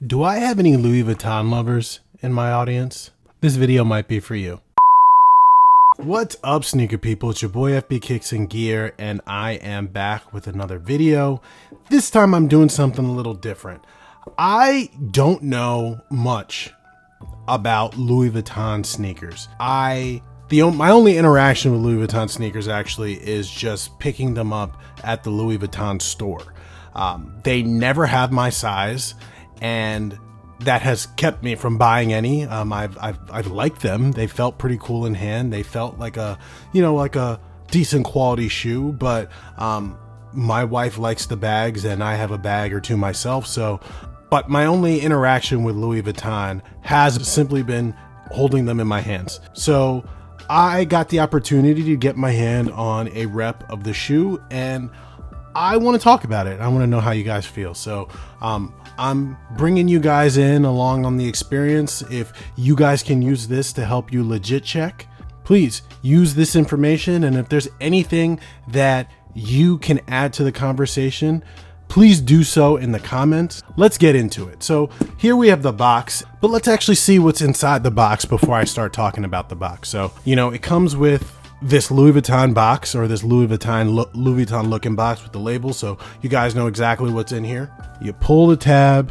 Do I have any Louis Vuitton lovers in my audience? This video might be for you. What's up, sneaker people? It's your boy FB Kicks and Gear, and I am back with another video. This time I'm doing something a little different. I don't know much about Louis Vuitton sneakers. My only interaction with Louis Vuitton sneakers actually is just picking them up at the Louis Vuitton store. They never have my size, and that has kept me from buying any. I've liked them. They felt pretty cool in hand. They felt like a decent quality shoe, but my wife likes the bags and I have a bag or two myself. But my only interaction with Louis Vuitton has simply been holding them in my hands. So I got the opportunity to get my hand on a rep of the shoe, and I want to talk about it. I want to know how you guys feel. So I'm bringing you guys in along on the experience. If you guys can use this to help you legit check, please use this information. And if there's anything that you can add to the conversation, please do so in the comments. Let's get into it. So here we have the box, but let's actually see what's inside the box before I start talking about the box. So, it comes with this Louis Vuitton box, or this Louis Vuitton looking box with the label, so you guys know exactly what's in here. You pull the tab,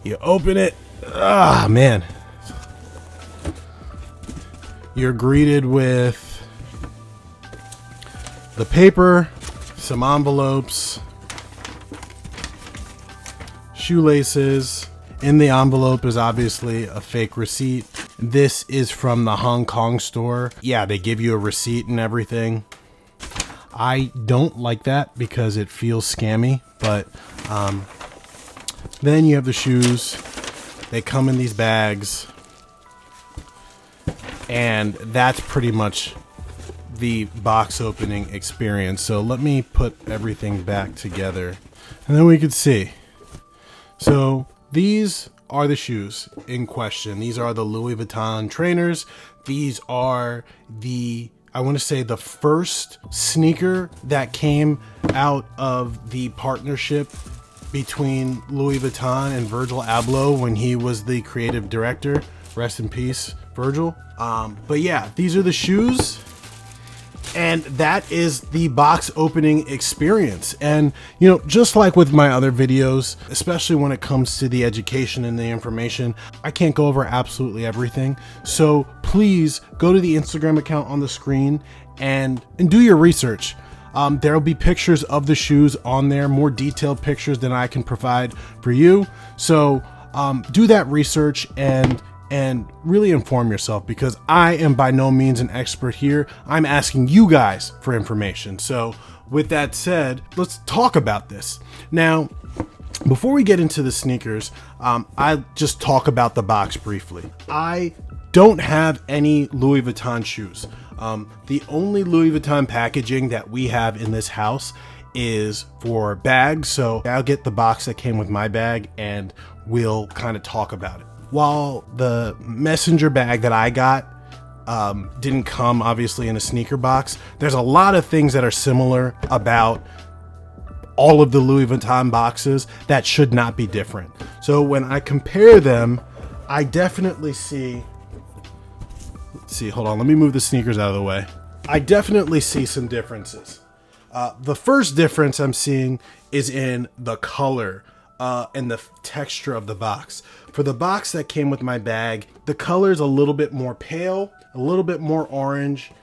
you open it. Ah, man. You're greeted with the paper, some envelopes, shoelaces. In the envelope is obviously a fake receipt. This is from the Hong Kong store. Yeah, they give you a receipt and everything. I don't like that because it feels scammy, but then you have the shoes. They come in these bags, and that's pretty much the box opening experience. So let me put everything back together and then we could see. So these are the shoes in question. These are the Louis Vuitton trainers. These are I want to say the first sneaker that came out of the partnership between Louis Vuitton and Virgil Abloh when he was the creative director. Rest in peace, Virgil. But yeah, these are the shoes. And that is the box opening experience. And, just like with my other videos, especially when it comes to the education and the information, I can't go over absolutely everything. So please go to the Instagram account on the screen and do your research. There will be pictures of the shoes on there, more detailed pictures than I can provide for you. So do that research and really inform yourself, because I am by no means an expert here. I'm asking you guys for information. So with that said, let's talk about this. Now, before we get into the sneakers, I'll just talk about the box briefly. I don't have any Louis Vuitton shoes. The only Louis Vuitton packaging that we have in this house is for bags. So I'll get the box that came with my bag and we'll kind of talk about it. While the messenger bag that I got didn't come obviously in a sneaker box, there's a lot of things that are similar about all of the Louis Vuitton boxes that should not be different. So when I compare them, I definitely see, hold on, let me move the sneakers out of the way. I definitely see some differences. The first difference I'm seeing is in the color and the texture of the box. For the box that came with my bag, the color is a little bit more pale, a little bit more orange.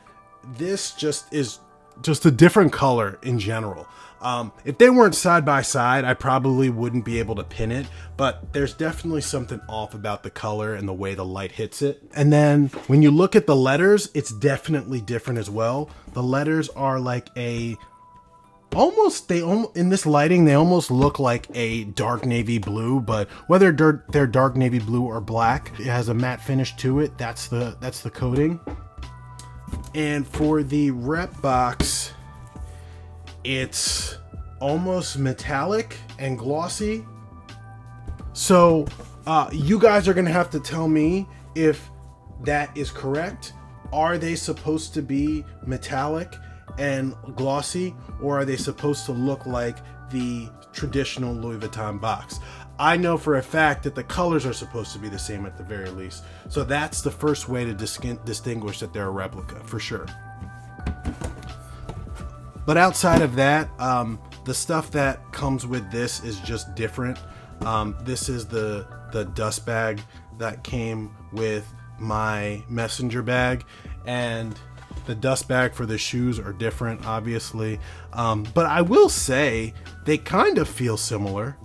This is just a different color in general. If they weren't side by side, I probably wouldn't be able to pin it, but there's definitely something off about the color and the way the light hits it. And then when you look at the letters, it's definitely different as well. The letters are like in this lighting, they almost look like a dark navy blue, but whether they're dark navy blue or black, it has a matte finish to it. That's the coating. And for the rep box, it's almost metallic and glossy. So you guys are gonna have to tell me if that is correct. Are they supposed to be metallic and glossy, or are they supposed to look like the traditional Louis Vuitton box? I know for a fact that the colors are supposed to be the same at the very least. So that's the first way to distinguish that they're a replica, for sure. But outside of that, the stuff that comes with this is just different. This is the dust bag that came with my messenger bag, and the dust bag for the shoes are different, obviously. But I will say they kind of feel similar.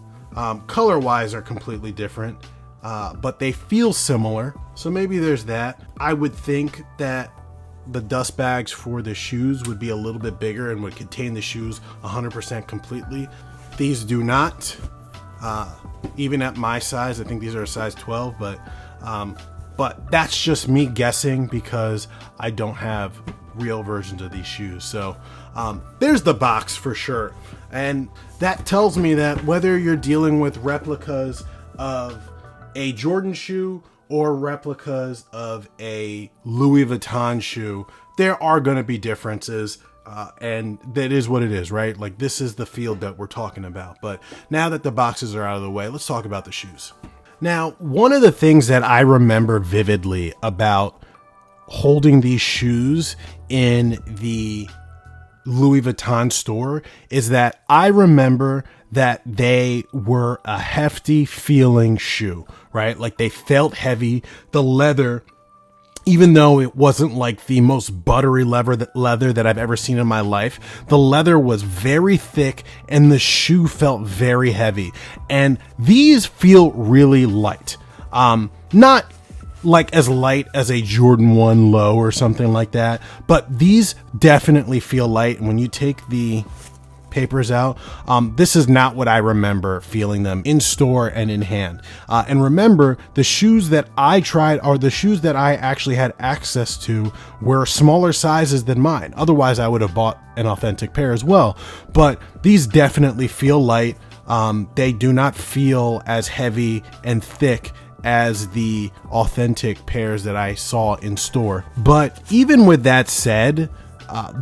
Color-wise are completely different, but they feel similar. So maybe there's that. I would think that the dust bags for the shoes would be a little bit bigger and would contain the shoes 100% completely. These do not. Even at my size, I think these are a size 12, but that's just me guessing because I don't have real versions of these shoes. So there's the box for sure. And that tells me that whether you're dealing with replicas of a Jordan shoe or replicas of a Louis Vuitton shoe, there are going to be differences. And that is what it is, right? Like, this is the field that we're talking about. But now that the boxes are out of the way, let's talk about the shoes. Now, one of the things that I remember vividly about holding these shoes in the Louis Vuitton store is that I remember that they were a hefty feeling shoe, right? Like, they felt heavy. The leather, even though it wasn't like the most buttery leather that I've ever seen in my life, the leather was very thick and the shoe felt very heavy. And these feel really light. Not like as light as a Jordan 1 low or something like that, but these definitely feel light. And when you take the papers out, this is not what I remember feeling them in store and in hand. And remember, the shoes that I tried, or the shoes that I actually had access to, were smaller sizes than mine. Otherwise, I would have bought an authentic pair as well. But these definitely feel light. They do not feel as heavy and thick as the authentic pairs that I saw in store. But even with that said,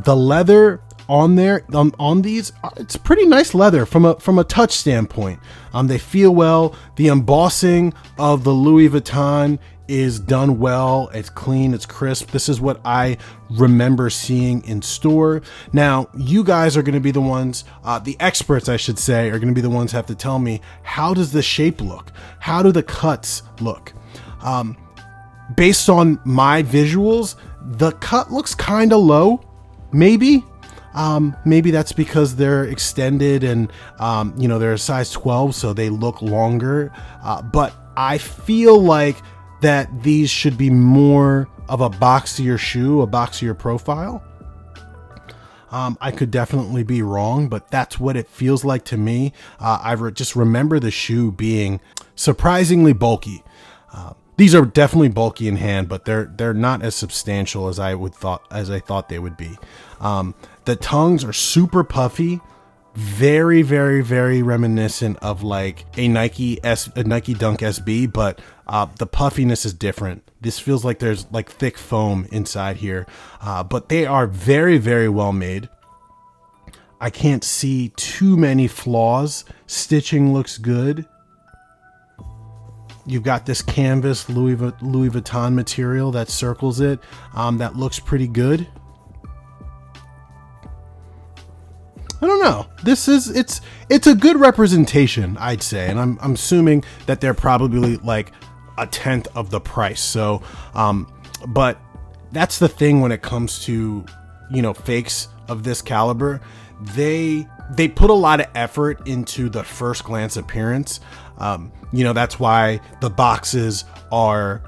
the leather on there, on these, it's pretty nice leather from a touch standpoint. They feel well. The embossing of the Louis Vuitton is done well. It's clean, it's crisp. This is what I remember seeing in store. Now, you guys are going to be the ones, the experts, I should say, are going to be the ones who have to tell me, how does the shape look? How do the cuts look? Based on my visuals, the cut looks kind of low, maybe. Maybe that's because they're extended and, they're a size 12, so they look longer. But I feel like that these should be more of a boxier shoe, a boxier profile. I could definitely be wrong, but that's what it feels like to me. I just remember the shoe being surprisingly bulky. These are definitely bulky in hand, but they're not as substantial as I thought they would be. The tongues are super puffy, very, very, very reminiscent of like a Nike Dunk SB, but the puffiness is different. This feels like there's like thick foam inside here, but they are very, very well made. I can't see too many flaws. Stitching looks good. You've got this canvas Louis Vuitton material that circles it. That looks pretty good. I don't know. It's a good representation, I'd say, and I'm assuming that they're probably like a tenth of the price. So, but that's the thing when it comes to, fakes of this caliber. They put a lot of effort into the first glance appearance. That's why the boxes are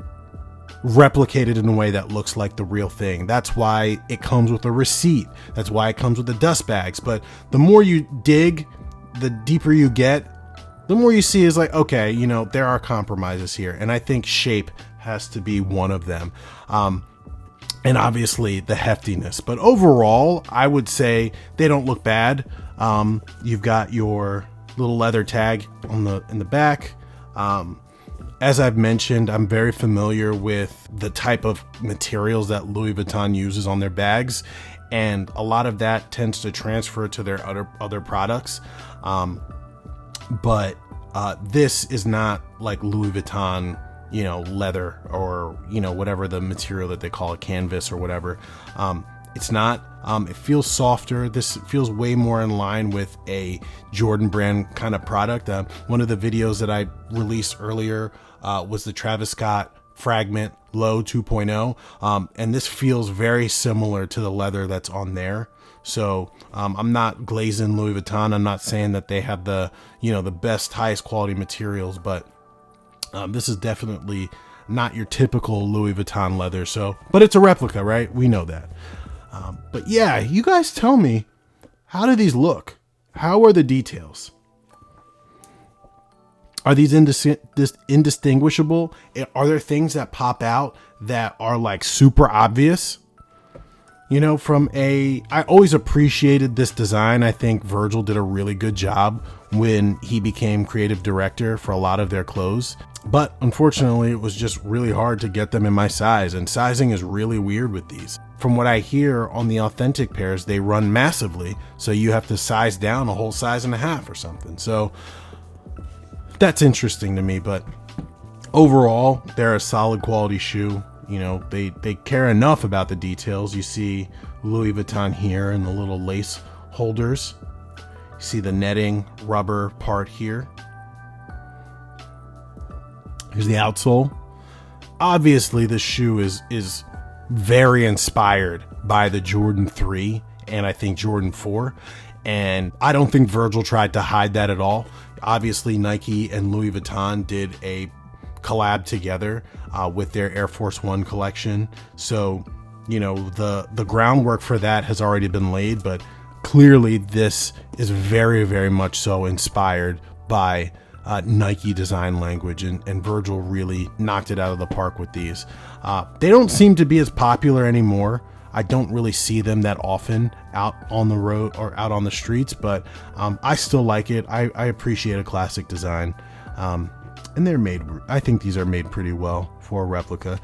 replicated in a way that looks like the real thing. That's why it comes with a receipt. That's why it comes with the dust bags. But the more you dig, the deeper you get, the more you see is like, okay, there are compromises here. And I think shape has to be one of them. And obviously the heftiness. But overall, I would say they don't look bad. You've got your little leather tag in the back. As I've mentioned, I'm very familiar with the type of materials that Louis Vuitton uses on their bags, and a lot of that tends to transfer to their other products. But This is not like Louis Vuitton, you know, leather or, you know, whatever the material that they call it, canvas or whatever. It's not. It feels softer. This feels way more in line with a Jordan brand kind of product. One of the videos that I released earlier was the Travis Scott Fragment Low 2.0. And this feels very similar to the leather that's on there. So I'm not glazing Louis Vuitton. I'm not saying that they have the, you know, the best, highest quality materials, but this is definitely not your typical Louis Vuitton leather. So, but it's a replica, right? We know that. But yeah, you guys tell me, how do these look? How are the details? Are these indistinguishable? Are there things that pop out that are like super obvious? You know, I always appreciated this design. I think Virgil did a really good job when he became creative director for a lot of their clothes. But unfortunately, it was just really hard to get them in my size, and sizing is really weird with these. From what I hear on the authentic pairs, they run massively, so you have to size down a whole size and a half or something. So that's interesting to me, but overall, they're a solid quality shoe. You know, they care enough about the details. You see Louis Vuitton here and the little lace holders. You see the netting rubber part here. Here's the outsole. Obviously, this shoe is very inspired by the Jordan 3 and I think Jordan 4. And I don't think Virgil tried to hide that at all. Obviously, Nike and Louis Vuitton did a collab together with their Air Force One collection. So, you know, the groundwork for that has already been laid, but clearly this is very, very much so inspired by Nike design language, and Virgil really knocked it out of the park with these. They don't seem to be as popular anymore. I don't really see them that often out on the road or out on the streets, but I still like it. I appreciate a classic design. And they're made, I think these are made pretty well for a replica.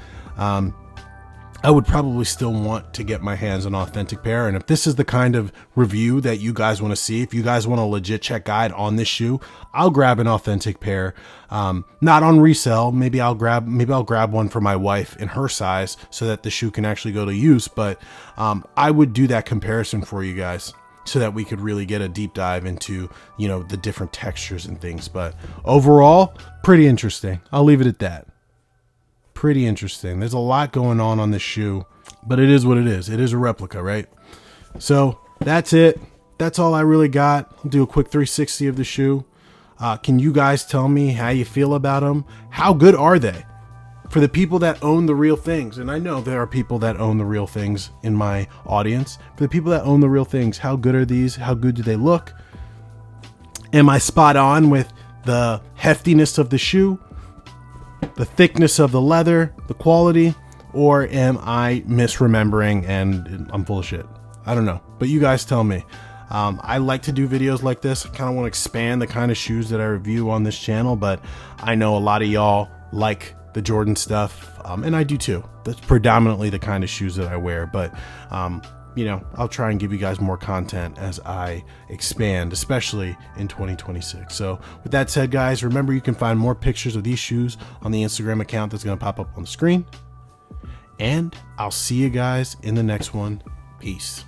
I would probably still want to get my hands on an authentic pair. And if this is the kind of review that you guys want to see, if you guys want a legit check guide on this shoe, I'll grab an authentic pair. Not on resale. Maybe I'll grab one for my wife in her size so that the shoe can actually go to use. But I would do that comparison for you guys so that we could really get a deep dive into, you know, the different textures and things. But overall, pretty interesting. I'll leave it at that. Pretty interesting. There's a lot going on this shoe, but it is what it is. It is a replica, right? So that's it. That's all I really got. I'll do a quick 360 of the shoe. Can you guys tell me how you feel about them? How good are they? For the people that own the real things, and I know there are people that own the real things in my audience. For the people that own the real things, how good are these? How good do they look? Am I spot on with the heftiness of the shoe, the thickness of the leather, the quality, or am I misremembering and I'm full of shit? I don't know, but you guys tell me. I like to do videos like this. I kind of want to expand the kind of shoes that I review on this channel, but I know a lot of y'all like the Jordan stuff, and I do too. That's predominantly the kind of shoes that I wear, but you know, I'll try and give you guys more content as I expand, especially in 2026. So with that said, guys, remember you can find more pictures of these shoes on the Instagram account that's going to pop up on the screen. And I'll see you guys in the next one. Peace.